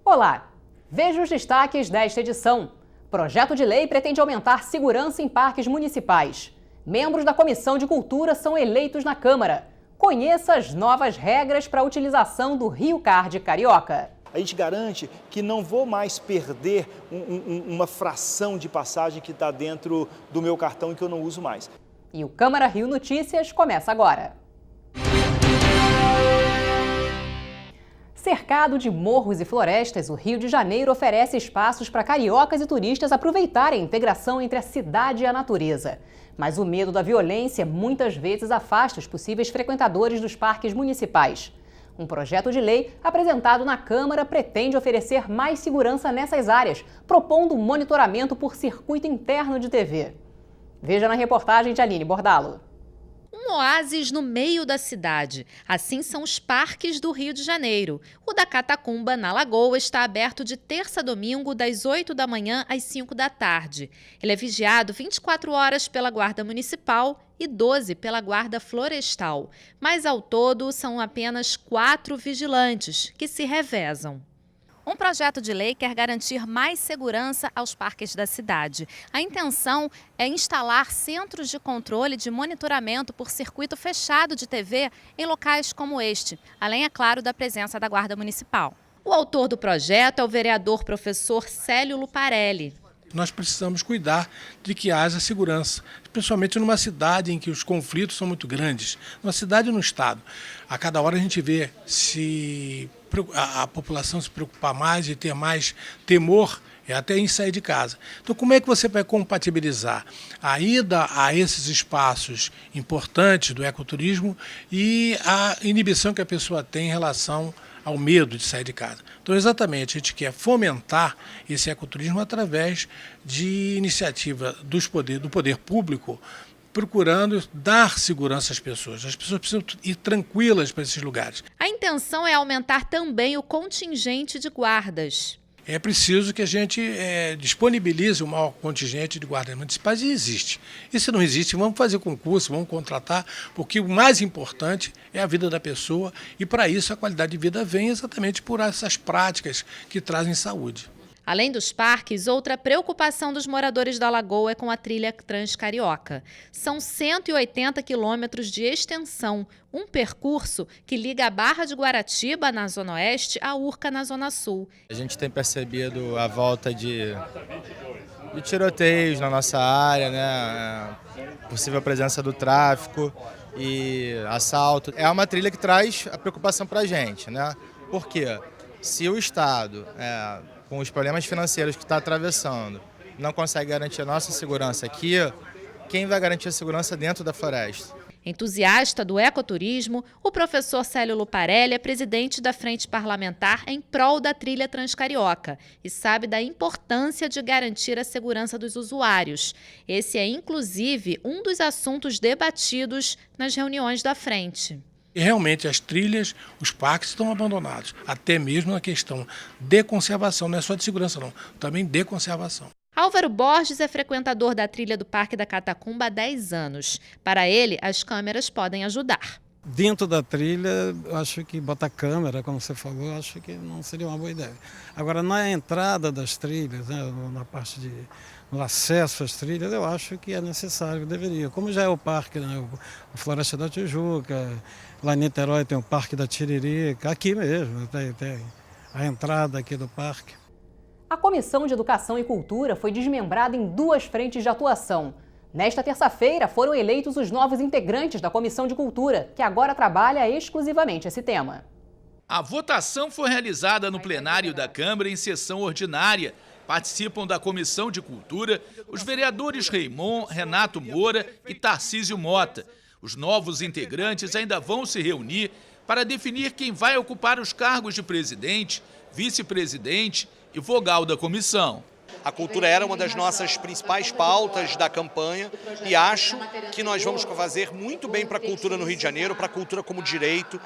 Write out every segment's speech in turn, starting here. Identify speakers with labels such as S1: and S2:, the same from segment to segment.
S1: Olá! Veja os destaques desta edição. Projeto de lei pretende aumentar segurança em parques municipais. Membros da Comissão de Cultura são eleitos na Câmara. Conheça as novas regras para a utilização do Rio Card Carioca.
S2: A gente garante que não vou mais perder uma fração de passagem que está dentro do meu cartão e que eu não uso mais.
S1: E o Câmara Rio Notícias começa agora. Cercado de morros e florestas, o Rio de Janeiro oferece espaços para cariocas e turistas aproveitarem a integração entre a cidade e a natureza. Mas o medo da violência muitas vezes afasta os possíveis frequentadores dos parques municipais. Um projeto de lei apresentado na Câmara pretende oferecer mais segurança nessas áreas, propondo um monitoramento por circuito interno de TV. Veja na reportagem de Aline Bordalo.
S3: Um oásis no meio da cidade. Assim são os parques do Rio de Janeiro. O da Catacumba, na Lagoa, está aberto de terça a domingo, das 8 da manhã às 5 da tarde. Ele é vigiado 24 horas pela Guarda Municipal e 12 pela Guarda Florestal. Mas, ao todo, são apenas 4 vigilantes, que se revezam. Um projeto de lei quer garantir mais segurança aos parques da cidade. A intenção é instalar centros de controle de monitoramento por circuito fechado de TV em locais como este, além, é claro, da presença da Guarda Municipal. O autor do projeto é o vereador professor Célio Luparelli.
S4: Nós precisamos cuidar de que haja segurança, principalmente numa cidade em que os conflitos são muito grandes, numa cidade e no estado. A cada hora a gente vê se a população se preocupar mais e ter mais temor até em sair de casa. Então, como é que você vai compatibilizar a ida a esses espaços importantes do ecoturismo e a inibição que a pessoa tem em relação ao medo de sair de casa? Então, exatamente, a gente quer fomentar esse ecoturismo através de iniciativa do poder público, procurando dar segurança às pessoas. As pessoas precisam ir tranquilas para esses lugares.
S3: A intenção é aumentar também o contingente de guardas.
S4: É preciso que a gente disponibilize o maior contingente de guardas municipais, e existe. E se não existe, vamos fazer concurso, vamos contratar, porque o mais importante é a vida da pessoa, e para isso a qualidade de vida vem exatamente por essas práticas que trazem saúde.
S3: Além dos parques, outra preocupação dos moradores da Lagoa é com a trilha Transcarioca. São 180 quilômetros de extensão, um percurso que liga a Barra de Guaratiba, na Zona Oeste, a Urca, na Zona Sul.
S5: A gente tem percebido a volta de tiroteios na nossa área, né? Possível presença do tráfico e assalto. É uma trilha que traz a preocupação para a gente, né? Por quê? Se o Estado, com os problemas financeiros que está atravessando, não consegue garantir a nossa segurança aqui, quem vai garantir a segurança dentro da floresta?
S3: Entusiasta do ecoturismo, o professor Célio Luparelli é presidente da Frente Parlamentar em prol da trilha Transcarioca e sabe da importância de garantir a segurança dos usuários. Esse é, inclusive, um dos assuntos debatidos nas reuniões da frente.
S4: E realmente as trilhas, os parques estão abandonados, até mesmo na questão de conservação, não é só de segurança não, também de conservação.
S3: Álvaro Borges é frequentador da trilha do Parque da Catacumba há 10 anos. Para ele, as câmeras podem ajudar.
S6: Dentro da trilha, eu acho que botar câmera, como você falou, eu acho que não seria uma boa ideia. Agora, na entrada das trilhas, né, na parte no acesso às trilhas, eu acho que é necessário, deveria. Como já é o parque, né, o Floresta da Tijuca, lá em Niterói tem o Parque da Tiririca, aqui mesmo tem a entrada aqui do parque.
S1: A Comissão de Educação e Cultura foi desmembrada em 2 frentes de atuação. Nesta terça-feira foram eleitos os novos integrantes da Comissão de Cultura, que agora trabalha exclusivamente esse tema.
S7: A votação foi realizada no plenário da Câmara em sessão ordinária. Participam da Comissão de Cultura os vereadores Raimon, Renato Moura e Tarcísio Mota. Os novos integrantes ainda vão se reunir para definir quem vai ocupar os cargos de presidente, vice-presidente e vogal da comissão.
S8: A cultura era uma das nossas principais pautas da campanha e acho que nós vamos fazer muito bem para a cultura no Rio de Janeiro, para a cultura como direito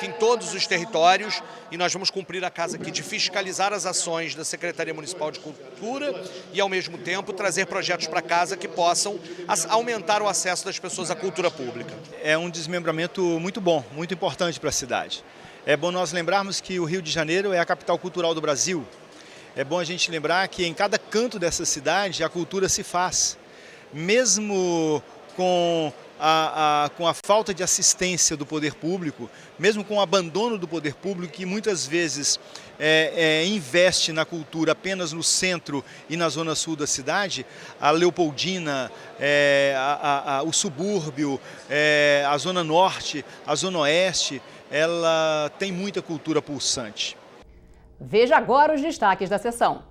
S8: em todos os territórios, e nós vamos cumprir a casa aqui de fiscalizar as ações da Secretaria Municipal de Cultura e, ao mesmo tempo, trazer projetos para casa que possam aumentar o acesso das pessoas à cultura pública.
S2: É um desmembramento muito bom, muito importante para a cidade. É bom nós lembrarmos que o Rio de Janeiro é a capital cultural do Brasil. É bom a gente lembrar que em cada canto dessa cidade a cultura se faz. Mesmo com a falta de assistência do poder público, mesmo com o abandono do poder público, que muitas vezes investe na cultura apenas no centro e na zona sul da cidade, a Leopoldina, o subúrbio, a zona norte, a zona oeste, ela tem muita cultura pulsante.
S1: Veja agora os destaques da sessão.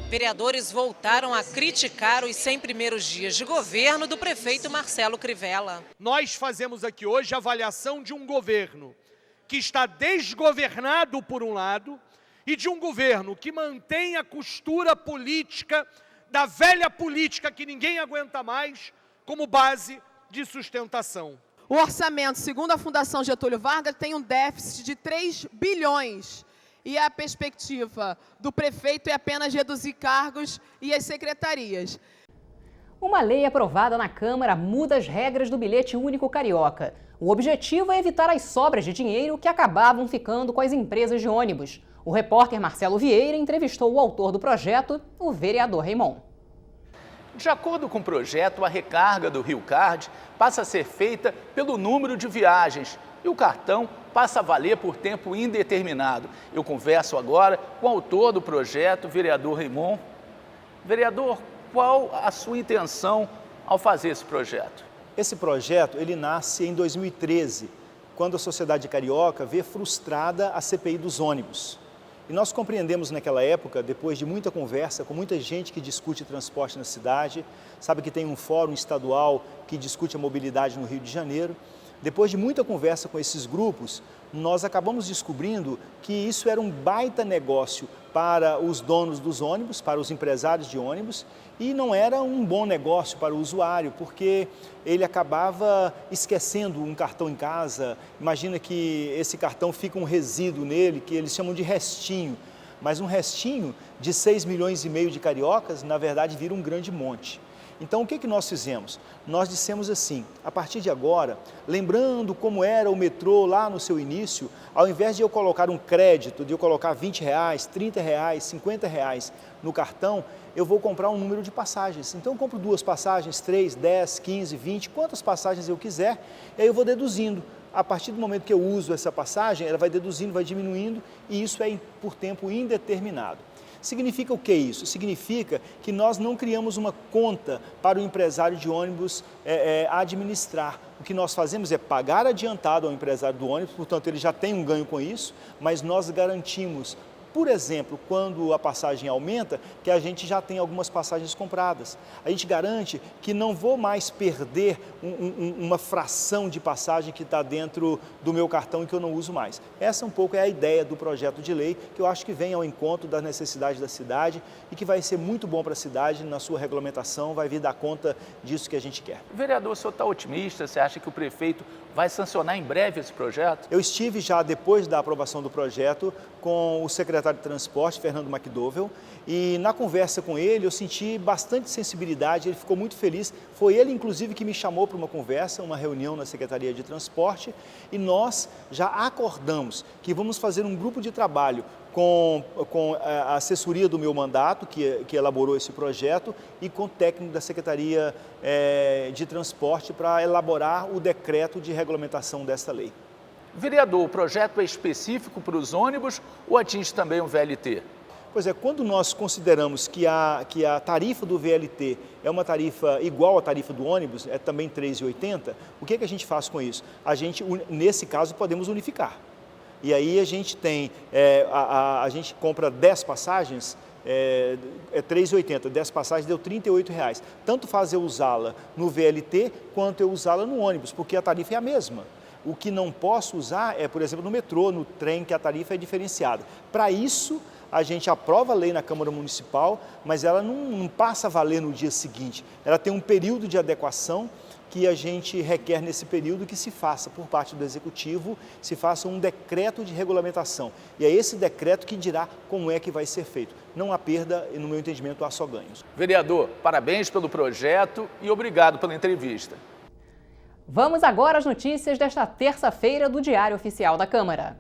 S9: Vereadores voltaram a criticar os 100 primeiros dias de governo do prefeito Marcelo Crivella.
S8: Nós fazemos aqui hoje a avaliação de um governo que está desgovernado por um lado e de um governo que mantém a costura política da velha política que ninguém aguenta mais como base de sustentação.
S10: O orçamento, segundo a Fundação Getúlio Vargas, tem um déficit de 3 bilhões. E a perspectiva do prefeito é apenas reduzir cargos e as secretarias.
S1: Uma lei aprovada na Câmara muda as regras do bilhete único carioca. O objetivo é evitar as sobras de dinheiro que acabavam ficando com as empresas de ônibus. O repórter Marcelo Vieira entrevistou o autor do projeto, o vereador Raimon.
S7: De acordo com o projeto, a recarga do Rio Card passa a ser feita pelo número de viagens e o cartão passa a valer por tempo indeterminado. Eu converso agora com o autor do projeto, o vereador Raimon. Vereador, qual a sua intenção ao fazer esse projeto?
S2: Esse projeto ele nasce em 2013, quando a sociedade carioca vê frustrada a CPI dos ônibus. E nós compreendemos naquela época, depois de muita conversa com muita gente que discute transporte na cidade, sabe que tem um fórum estadual que discute a mobilidade no Rio de Janeiro. Depois de muita conversa com esses grupos, nós acabamos descobrindo que isso era um baita negócio para os donos dos ônibus, para os empresários de ônibus, e não era um bom negócio para o usuário, porque ele acabava esquecendo um cartão em casa. Imagina que esse cartão fica um resíduo nele, que eles chamam de restinho, mas um restinho de 6,5 milhões de cariocas, na verdade, vira um grande monte. Então, o que nós fizemos? Nós dissemos assim, a partir de agora, lembrando como era o metrô lá no seu início, ao invés de eu colocar um crédito, de eu colocar R$20, R$30, R$50 no cartão, eu vou comprar um número de passagens. Então, eu compro 2 passagens, 3, 10, 15, 20, quantas passagens eu quiser, e aí eu vou deduzindo. A partir do momento que eu uso essa passagem, ela vai deduzindo, vai diminuindo, e isso é por tempo indeterminado. Significa o que isso? Significa que nós não criamos uma conta para o empresário de ônibus administrar. O que nós fazemos é pagar adiantado ao empresário do ônibus, portanto ele já tem um ganho com isso, mas nós garantimos, por exemplo, quando a passagem aumenta, que a gente já tem algumas passagens compradas. A gente garante que não vou mais perder uma fração de passagem que está dentro do meu cartão e que eu não uso mais. Essa um pouco é a ideia do projeto de lei, que eu acho que vem ao encontro das necessidades da cidade e que vai ser muito bom para a cidade na sua regulamentação, vai vir dar conta disso que a gente quer.
S7: Vereador, o senhor está otimista? Você acha que o prefeito vai sancionar em breve esse projeto?
S2: Eu estive já, depois da aprovação do projeto, com o secretário de Transporte, Fernando McDowell, e na conversa com ele eu senti bastante sensibilidade, ele ficou muito feliz. Foi ele, inclusive, que me chamou para uma conversa, uma reunião na Secretaria de Transporte, e nós já acordamos que vamos fazer um grupo de trabalho com a assessoria do meu mandato, que elaborou esse projeto, e com o técnico da Secretaria de Transporte para elaborar o decreto de regulamentação desta lei.
S7: Vereador, o projeto é específico para os ônibus ou atinge também o VLT?
S2: Pois é, quando nós consideramos que a tarifa do VLT é uma tarifa igual à tarifa do ônibus, é também R$ 3,80, o que a gente faz com isso? A gente, nesse caso, podemos unificar. E aí a gente tem, a gente compra 10 passagens, é R$ 3,80, 10 passagens deu R$ 38,00. Tanto faz eu usá-la no VLT quanto eu usá-la no ônibus, porque a tarifa é a mesma. O que não posso usar é, por exemplo, no metrô, no trem, que a tarifa é diferenciada. Para isso, a gente aprova a lei na Câmara Municipal, mas ela não passa a valer no dia seguinte. Ela tem um período de adequação que a gente requer nesse período que se faça, por parte do Executivo, se faça um decreto de regulamentação. E é esse decreto que dirá como é que vai ser feito. Não há perda e, no meu entendimento, há só ganhos.
S7: Vereador, parabéns pelo projeto e obrigado pela entrevista.
S1: Vamos agora às notícias desta terça-feira do Diário Oficial da Câmara.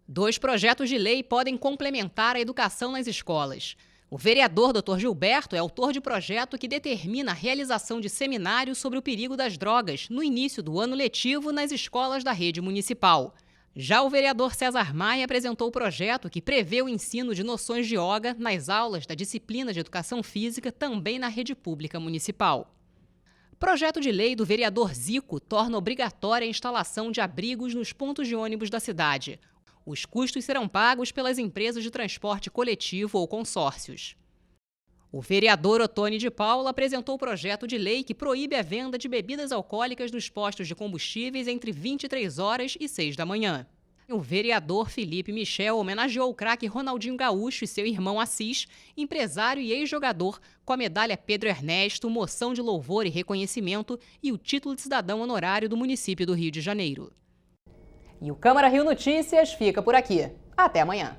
S1: 2 projetos de lei podem complementar a educação nas escolas. O vereador Dr. Gilberto é autor de projeto que determina a realização de seminários sobre o perigo das drogas no início do ano letivo nas escolas da rede municipal. Já o vereador César Maia apresentou o projeto que prevê o ensino de noções de yoga nas aulas da disciplina de educação física também na rede pública municipal. Projeto de lei do vereador Zico torna obrigatória a instalação de abrigos nos pontos de ônibus da cidade. Os custos serão pagos pelas empresas de transporte coletivo ou consórcios. O vereador Ottoni de Paula apresentou o projeto de lei que proíbe a venda de bebidas alcoólicas nos postos de combustíveis entre 23 horas e 6 da manhã. O vereador Felipe Michel homenageou o craque Ronaldinho Gaúcho e seu irmão Assis, empresário e ex-jogador, com a medalha Pedro Ernesto, moção de louvor e reconhecimento e o título de cidadão honorário do município do Rio de Janeiro. E o Câmara Rio Notícias fica por aqui. Até amanhã.